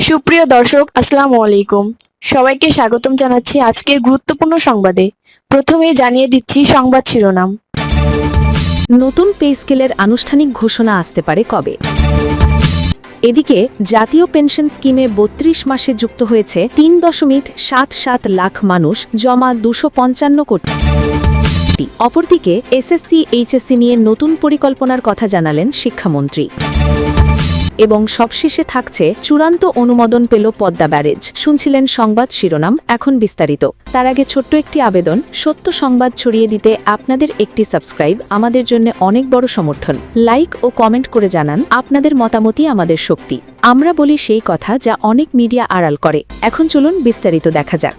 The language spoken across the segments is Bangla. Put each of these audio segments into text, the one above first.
সুপ্রিয় দর্শক, আসসালামু আলাইকুম। সবাইকে স্বাগতম জানাচ্ছি আজকের গুরুত্বপূর্ণ সংবাদে। প্রথমেই জানিয়ে দিচ্ছি সংবাদ শিরোনাম। নতুন পে স্কেলের আনুষ্ঠানিক ঘোষণা আসতে পারে কবে? এদিকে জাতীয় পেনশন স্কিমে ৩২ মাসে যুক্ত হয়েছে ৩.৭৭ লাখ মানুষ, জমা ২৫৫ কোটি। অপরদিকে এসএসসি এইচএসসি নিয়ে নতুন পরিকল্পনার কথা জানালেন শিক্ষামন্ত্রী। এবং সবশেষে থাকছে চূড়ান্ত অনুমোদন পেল পদ্মা ব্যারেজ। শুনছিলেন সংবাদ শিরোনাম, এখন বিস্তারিত। তার আগে ছোট্ট একটি আবেদন, সত্য সংবাদ ছড়িয়ে দিতে আপনাদের একটি সাবস্ক্রাইব আমাদের জন্য অনেক বড় সমর্থন। লাইক ও কমেন্ট করে জানান আপনাদের মতামতই আমাদের শক্তি। আমরা বলি সেই কথা যা অনেক মিডিয়া আড়াল করে। এখন চলুন বিস্তারিত দেখা যাক।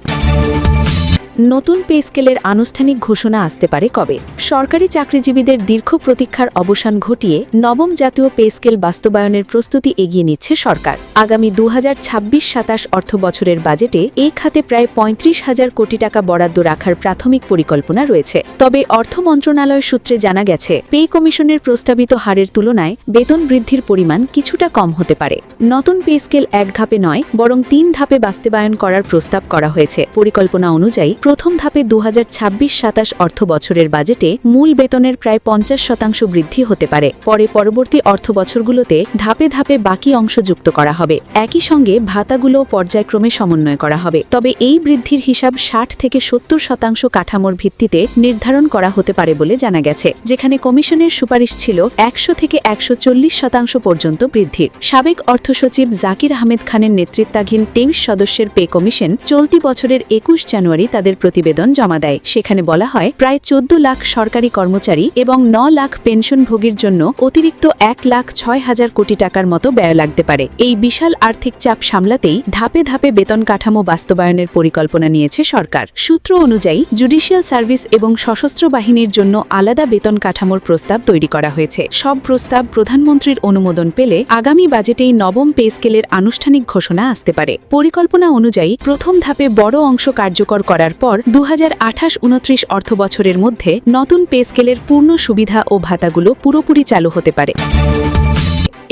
নতুন পে স্কেলের আনুষ্ঠানিক ঘোষণা আসতে পারে কবে? সরকারি চাকরিজীবীদের দীর্ঘ প্রতীক্ষার অবসান ঘটিয়ে নবম জাতীয় পে স্কেল বাস্তবায়নের প্রস্তুতি এগিয়ে নিচ্ছে সরকার। আগামী ২০২৬-২৭ অর্থ বছরের বাজেটে এই খাতে প্রায় ৩৫,০০০ কোটি টাকা বরাদ্দ রাখার প্রাথমিক পরিকল্পনা রয়েছে। তবে অর্থ মন্ত্রণালয় সূত্রে জানা গেছে, পে কমিশনের প্রস্তাবিত হারের তুলনায় বেতন বৃদ্ধির পরিমাণ কিছুটা কম হতে পারে। নতুন পে স্কেল এক ধাপে নয়, বরং ৩ ধাপে বাস্তবায়ন করার প্রস্তাব করা হয়েছে। পরিকল্পনা অনুযায়ী প্রথম ধাপে ২০২৬-২৭ অর্থ বছরের বাজেটে মূল বেতনের প্রায় ৫০% বৃদ্ধি হতে পারে। পরে পরবর্তী অর্থ বছরগুলোতে ধাপে ধাপে বাকি অংশ যুক্ত করা হবে। একই সঙ্গে ভাতাগুলো পর্যায়ক্রমে সমন্বয় করা হবে। তবে এই বৃদ্ধির হিসাব ৬০ থেকে ৭০% কাঠামোর ভিত্তিতে নির্ধারণ করা হতে পারে বলে জানা গেছে, যেখানে কমিশনের সুপারিশ ছিল ১০০ থেকে ১৪০% পর্যন্ত বৃদ্ধির। সাবেক অর্থ সচিব জাকির আহমেদ খানের নেতৃত্বাধীন ২৩ সদস্যের পে কমিশন চলতি বছরের ২১ জানুয়ারি তাদের প্রতিবেদন জমা দেয়। সেখানে বলা হয়, প্রায় ১৪ লাখ সরকারি কর্মচারী এবং ৯ লাখ পেনশনভোগীর জন্য অতিরিক্ত ১,০৬,০০০ কোটি টাকার মতো ব্যয় লাগতে পারে। এই বিশাল আর্থিক চাপ সামলাতেই ধাপে ধাপে বেতন কাঠামো বাস্তবায়নের পরিকল্পনা নিয়েছে সরকার। সূত্র অনুযায়ী জুডিশিয়াল সার্ভিস এবং সশস্ত্র বাহিনীর জন্য আলাদা বেতন কাঠামোর প্রস্তাব তৈরি করা হয়েছে। সব প্রস্তাব প্রধানমন্ত্রীর অনুমোদন পেলে আগামী বাজেটেই নবম পে স্কেলের আনুষ্ঠানিক ঘোষণা আসতে পারে। পরিকল্পনা অনুযায়ী প্রথম ধাপে বড় অংশ কার্যকর করার পর ২০২৮-২৯ অর্থ বছরের মধ্যে নতুন পে স্কেলের পূর্ণ সুবিধা ও ভাতাগুলো পুরোপুরি চালু হতে পারে।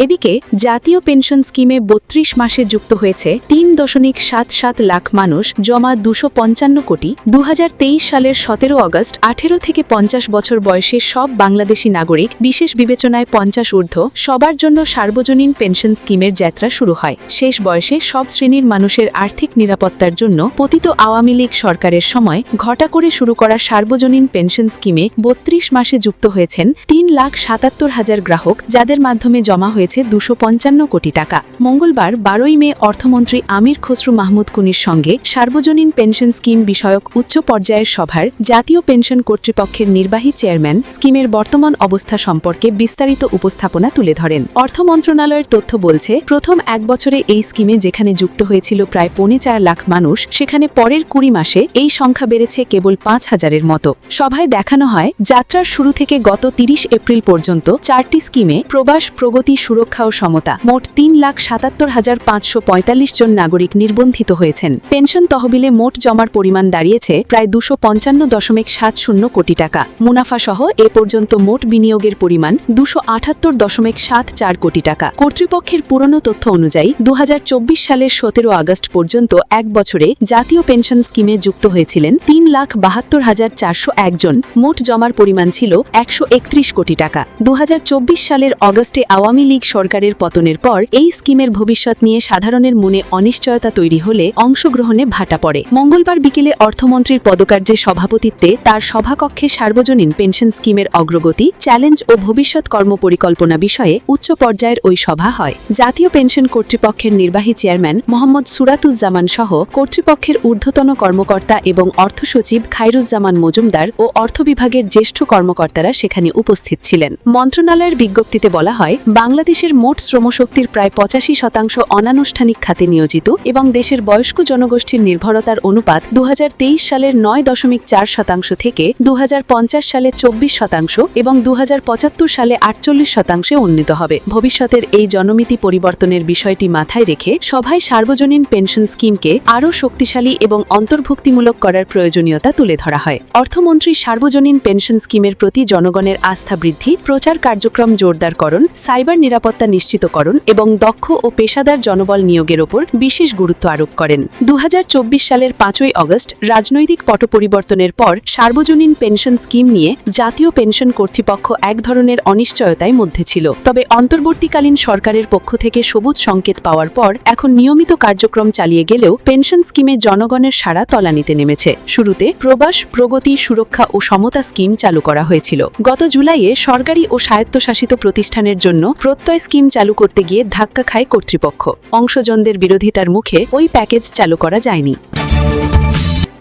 এদিকে জাতীয় পেনশন স্কিমে ৩২ মাসে যুক্ত হয়েছে ৩.৭৭ লাখ মানুষ, জমা ২৫৫ কোটি। ২০২৩ সালের ১৭ আগস্ট ১৮ থেকে ৫০ বছর বয়সে সব বাংলাদেশি নাগরিক, বিশেষ বিবেচনায় ৫০ ঊর্ধ্ব সবার জন্য সার্বজনীন পেনশন স্কিমের যাত্রা শুরু হয়। শেষ বয়সে সব শ্রেণীর মানুষের আর্থিক নিরাপত্তার জন্য পতিত আওয়ামী লীগ সরকারের সময় ঘটা করে শুরু করা সার্বজনীন পেনশন স্কিমে ৩২ মাসে যুক্ত হয়েছেন ৩,৭৭,০০০ গ্রাহক, যাদের মাধ্যমে জমা হয়েছে ২৫৫ কোটি টাকা। মঙ্গলবার ১২ মে অর্থমন্ত্রী আমির খসরু মাহমুদ কুনির সঙ্গে সার্বজনীন পেনশন স্কিম বিষয়ক উচ্চ পর্যায়ের সভার জাতীয় পেনশন কর্তৃপক্ষের নির্বাহী চেয়ারম্যান স্কিমের বর্তমান অবস্থা সম্পর্কে বিস্তারিত উপস্থাপনা তুলে ধরেন। অর্থ মন্ত্রণালয়ের তথ্য বলছে, প্রথম এক বছরে এই স্কিমে যেখানে যুক্ত হয়েছিল প্রায় ৪.৫ লাখ মানুষ, সেখানে পরের ২০ মাসে এই সংখ্যা বেড়েছে কেবল ৫,০০০-এর মতো। সভায় দেখানো হয়, যাত্রার শুরু থেকে গত ৩০ এপ্রিল পর্যন্ত ৪টি স্কিমে প্রবাস, প্রগতি, সুরক্ষা ও সমতা মোট ৩,৭৭,৫৪৫ জন নাগরিক নির্বন্ধিত হয়েছেন। পেনশন তহবিলে মোট জমার পরিমাণ দাঁড়িয়েছে প্রায় ২৫৫.৭০ কোটি টাকা। মুনাফা সহ এ পর্যন্ত মোট বিনিয়োগের পরিমাণ ২৭৮.৭৪ কোটি টাকা। কর্তৃপক্ষের পুরনো তথ্য অনুযায়ী ২০২৪ সালের ১৭ আগস্ট পর্যন্ত এক বছরে জাতীয় পেনশন স্কিমে যুক্ত হয়েছিলেন ৩,৭২,৪০১ জন। মোট জমার পরিমাণ ছিল ১৩১ কোটি টাকা। ২০২৪ সালের অগস্টে আওয়ামী লীগ সরকারের পতনের পর এই স্কিমের ভবিষ্যৎ নিয়ে সাধারণের মনে অনিশ্চয়তা তৈরি হলে অংশগ্রহণে ভাটা পড়ে। মঙ্গলবার বিকেলে অর্থমন্ত্রীর পদকার্যে সভাপতিত্বে তার সভাকক্ষে সার্বজনীন পেনশন স্কিমের অগ্রগতি, চ্যালেঞ্জ ও ভবিষ্যৎ কর্মপরিকল্পনা বিষয়ে উচ্চ পর্যায়ের ওই সভা হয়। জাতীয় পেনশন কর্তৃপক্ষের নির্বাহী চেয়ারম্যান মোহাম্মদ সুরাতুজ্জামান সহ কর্তৃপক্ষের ঊর্ধ্বতন কর্মকর্তা এবং অর্থ সচিব খায়রুজ্জামান মজুমদার ও অর্থ বিভাগের জ্যেষ্ঠ কর্মকর্তারা সেখানে উপস্থিত ছিলেন। মন্ত্রণালয়ের বিজ্ঞপ্তিতে বলা হয়, বাংলাদেশের মোট শ্রমশক্তির প্রায় ৮৫% অনানুষ্ঠানিক খাতে নিয়োজিত এবং দেশের বয়স্ক জনগোষ্ঠীর নির্ভরতার অনুপাত ২০২৩ সালের ৯.৪% থেকে ২০৫০ সালে ২৪% এবং ২০৭৫ সালে ৪৮% উন্নীত হবে। ভবিষ্যতের এই জনমিতি পরিবর্তনের বিষয়টি মাথায় রেখে সভায় সার্বজনীন পেনশন স্কিমকে আরও শক্তিশালী এবং অন্তর্ভুক্তিমূলক করার প্রয়োজনীয়তা তুলে ধরা হয়। অর্থমন্ত্রী সার্বজনীন পেনশন স্কিমের প্রতি জনগণের আস্থা বৃদ্ধি, প্রচার কার্যক্রম জোরদারকরণ, সাইবার নিরাপত্তা নিশ্চিতকরণ এবং দক্ষ ও পেশাদার জনবল নিয়োগের ওপর বিশেষ গুরুত্ব আরোপ করেন। 2024 সালের 5 আগস্ট রাজনৈতিক পট পরিবর্তনের পর সার্বজনীন পেনশন স্কিম নিয়ে জাতীয় পেনশন কর্তৃপক্ষ এক ধরনের অনিশ্চয়তায় মধ্যে ছিল। তবে অন্তর্বর্তীকালীন সরকারের পক্ষ থেকে সবুজ সংকেত পাওয়ার পর এখন নিয়মিত কার্যক্রম চালিয়ে গেলেও পেনশন স্কিমে জনগণের সাড়া তলানিতে নেমেছে। শুরুতে প্রবাস, প্রগতি, সুরক্ষা ও সমতা স্কিম চালু করা হয়েছিল। গত জুলাইয়ে সরকারি ও স্বায়ত্তশাসিত প্রতিষ্ঠানের জন্য প্রত্যয় স্কিম চালু করতে গিয়ে ধাক্কা খায় কর্তৃপক্ষ। অংশজনদের বিরোধিতার মুখে ওই প্যাকেজ চালু করা যায়নি।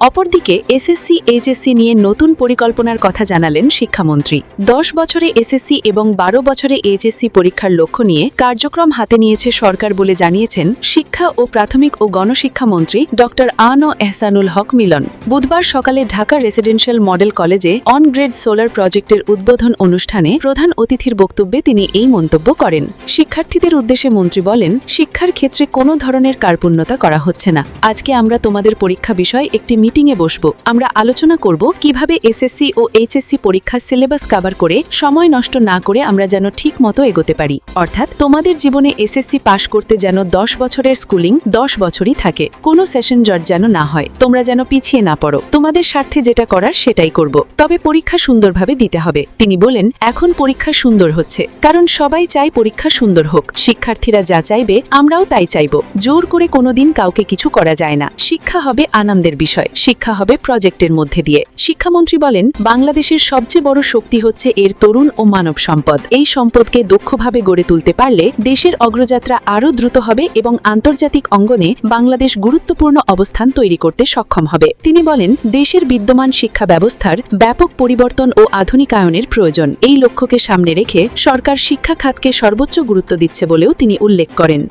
অপরদিকে এসএসসি এইচএসসি নিয়ে নতুন পরিকল্পনার কথা জানালেন শিক্ষামন্ত্রী। 10 বছরে এসএসসি এবং 12 বছরে এইচএসসি পরীক্ষার লক্ষ্য নিয়ে কার্যক্রম হাতে নিয়েছে সরকার বলে জানিয়েছেন শিক্ষা ও প্রাথমিক ও গণশিক্ষামন্ত্রী ডক্টর আ.ন. এহসানুল হক মিলন। বুধবার সকালে ঢাকা রেসিডেন্সিয়াল মডেল কলেজে অন গ্রেড সোলার প্রজেক্টের উদ্বোধন অনুষ্ঠানে প্রধান অতিথির বক্তব্যে তিনি এই মন্তব্য করেন। শিক্ষার্থীদের উদ্দেশ্যে মন্ত্রী বলেন, শিক্ষার ক্ষেত্রে কোনো ধরনের কার্পণ্যতা করা হচ্ছে না। আজকে আমরা তোমাদের পরীক্ষা বিষয় একটি মিটিংয়ে বসবো। আমরা আলোচনা করব কিভাবে এসএসসি ও এইচএসসি পরীক্ষার সিলেবাস কভার করে সময় নষ্ট না করে আমরা যেন ঠিক মতো এগোতে পারি। অর্থাৎ তোমাদের জীবনে এসএসসি পাশ করতে যেন 10 বছরের স্কুলিং 10 বছরই থাকে, কোনো সেশন জট যেন না হয়, তোমরা যেন পিছিয়ে না পড়ো। তোমাদের স্বার্থে যেটা করার সেটাই করব, তবে পরীক্ষা সুন্দরভাবে দিতে হবে। তিনি বলেন, এখন পরীক্ষা সুন্দর হচ্ছে কারণ সবাই চায় পরীক্ষা সুন্দর হোক। শিক্ষার্থীরা যা চাইবে আমরাও তাই চাইব। জোর করে কোনোদিন কাউকে কিছু করা যায় না। শিক্ষা হবে আনন্দের বিষয়, শিক্ষা হবে প্রজেক্টের মধ্যে দিয়ে। শিক্ষামন্ত্রী বলেন, বাংলাদেশের সবচেয়ে বড় শক্তি হচ্ছে এর তরুণ ও মানব সম্পদ। এই সম্পদকে দক্ষভাবে গড়ে তুলতে পারলে দেশের অগ্রযাত্রা আরও দ্রুত হবে এবং আন্তর্জাতিক অঙ্গনে বাংলাদেশ গুরুত্বপূর্ণ অবস্থান তৈরি করতে সক্ষম হবে। তিনি বলেন, দেশের বিদ্যমান শিক্ষা ব্যবস্থার ব্যাপক পরিবর্তন ও আধুনিকায়নের প্রয়োজন। এই লক্ষ্যকে সামনে রেখে সরকার শিক্ষা খাতকে সর্বোচ্চ গুরুত্ব দিচ্ছে বলেও তিনি উল্লেখ করেন।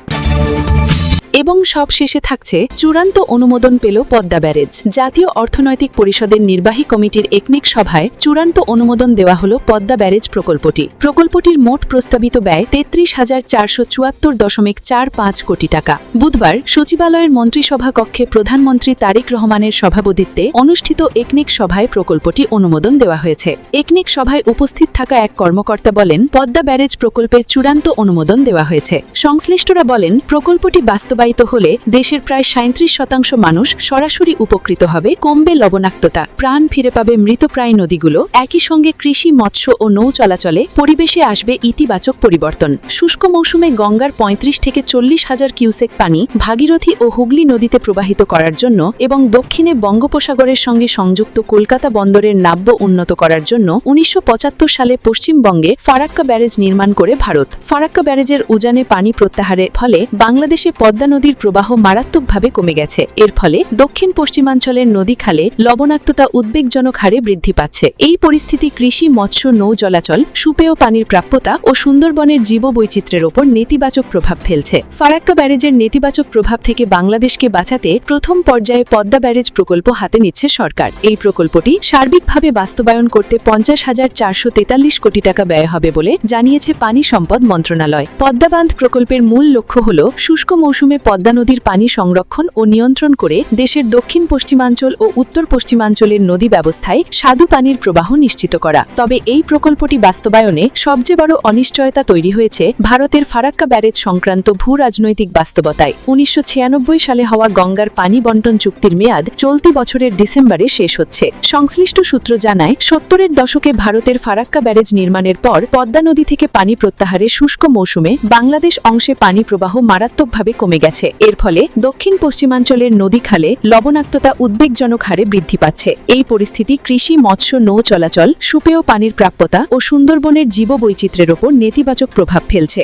এবং সব শেষে থাকছে চূড়ান্ত অনুমোদন পেল পদ্মা ব্যারেজ। জাতীয় অর্থনৈতিক পরিষদের নির্বাহী কমিটির একনেক সভায় চূড়ান্ত অনুমোদন দেওয়া হল পদ্মা ব্যারেজ প্রকল্পটি। প্রকল্পটির মোট প্রস্তাবিত ব্যয় 33,474.45 কোটি টাকা। বুধবার সচিবালয়ের মন্ত্রিসভা কক্ষে প্রধানমন্ত্রী তারেক রহমানের সভাপতিত্বে অনুষ্ঠিত একনেক সভায় প্রকল্পটি অনুমোদন দেওয়া হয়েছে। একনেক সভায় উপস্থিত থাকা এক কর্মকর্তা বলেন, পদ্মা ব্যারেজ প্রকল্পের চূড়ান্ত অনুমোদন দেওয়া হয়েছে। সংশ্লিষ্টরা বলেন, প্রকল্পটি বাস্তবায়িত হলে দেশের প্রায় 37% মানুষ সরাসরি উপকৃত হবে, কমবে লবণাক্ততা, প্রাণ ফিরে পাবে মৃতপ্রায় নদীগুলো। একই সঙ্গে কৃষি, মৎস্য ও নৌ চলাচলে পরিবেশে আসবে ইতিবাচক পরিবর্তন। শুষ্ক মৌসুমে গঙ্গার 35 থেকে 40 হাজার কিউসেক পানি ভাগীরথী ও হুগলি নদীতে প্রবাহিত করার জন্য এবং দক্ষিণে বঙ্গোপসাগরের সঙ্গে সংযুক্ত কলকাতা বন্দরের নাব্য উন্নত করার জন্য 1975 সালে পশ্চিমবঙ্গে ফারাক্কা ব্যারেজ নির্মাণ করে ভারত। ফারাক্কা ব্যারেজের উজানে পানি প্রত্যাহারের ফলে বাংলাদেশে পদ্মা নদীর প্রবাহ মারাত্মকভাবে কমে গেছে। এর ফলে দক্ষিণ পশ্চিমাঞ্চলের নদী খালে লবণাক্ততা উদ্বেগজনক হারে বৃদ্ধি পাচ্ছে। এই পরিস্থিতি কৃষি, মৎস্য, নৌ চলাচল, সুপেয় পানির প্রাপ্যতা ও সুন্দরবনের জীববৈচিত্র্যের ওপর নেতিবাচক প্রভাব ফেলছে। ফারাক্কা ব্যারেজের নেতিবাচক প্রভাব থেকে বাংলাদেশকে বাঁচাতে প্রথম পর্যায়ে পদ্মা ব্যারেজ প্রকল্প হাতে নিচ্ছে সরকার। এই প্রকল্পটি সার্বিকভাবে বাস্তবায়ন করতে 50,443 কোটি টাকা ব্যয় হবে বলে জানিয়েছে পানি সম্পদ মন্ত্রণালয়। পদ্মা বাঁধ প্রকল্পের মূল লক্ষ্য হল শুষ্ক মৌসুমে পদ্মা নদীর পানি সংরক্ষণ ও নিয়ন্ত্রণ করে দেশের দক্ষিণ পশ্চিমাঞ্চল ও উত্তর পশ্চিমাঞ্চলের নদী ব্যবস্থায় স্বাদু পানির প্রবাহ নিশ্চিত করা। তবে এই প্রকল্পটি বাস্তবায়নে সবচেয়ে বড় অনিশ্চয়তা তৈরি হয়েছে ভারতের ফারাক্কা ব্যারেজ সংক্রান্ত ভূ রাজনৈতিক বাস্তবতায়। 1996 সালে হওয়া গঙ্গার পানি বন্টন চুক্তির মেয়াদ চলতি বছরের ডিসেম্বরে শেষ হচ্ছে। সংশ্লিষ্ট সূত্র জানায়, 70-এর দশকে ভারতের ফারাক্কা ব্যারেজ নির্মাণের পর পদ্মা নদী থেকে পানি প্রত্যাহারে শুষ্ক মৌসুমে বাংলাদেশ অংশে পানি প্রবাহ মারাত্মকভাবে কমে গেছে। এর ফলে দক্ষিণ পশ্চিমাঞ্চলের নদী খালে লবণাক্ততা উদ্বেগজনক হারে বৃদ্ধি পাচ্ছে। এই পরিস্থিতি কৃষি, মৎস্য, নৌ চলাচল, সুপেয় পানির প্রাপ্যতা ও সুন্দরবনের জীববৈচিত্র্যের ওপর নেতিবাচক প্রভাব ফেলছে।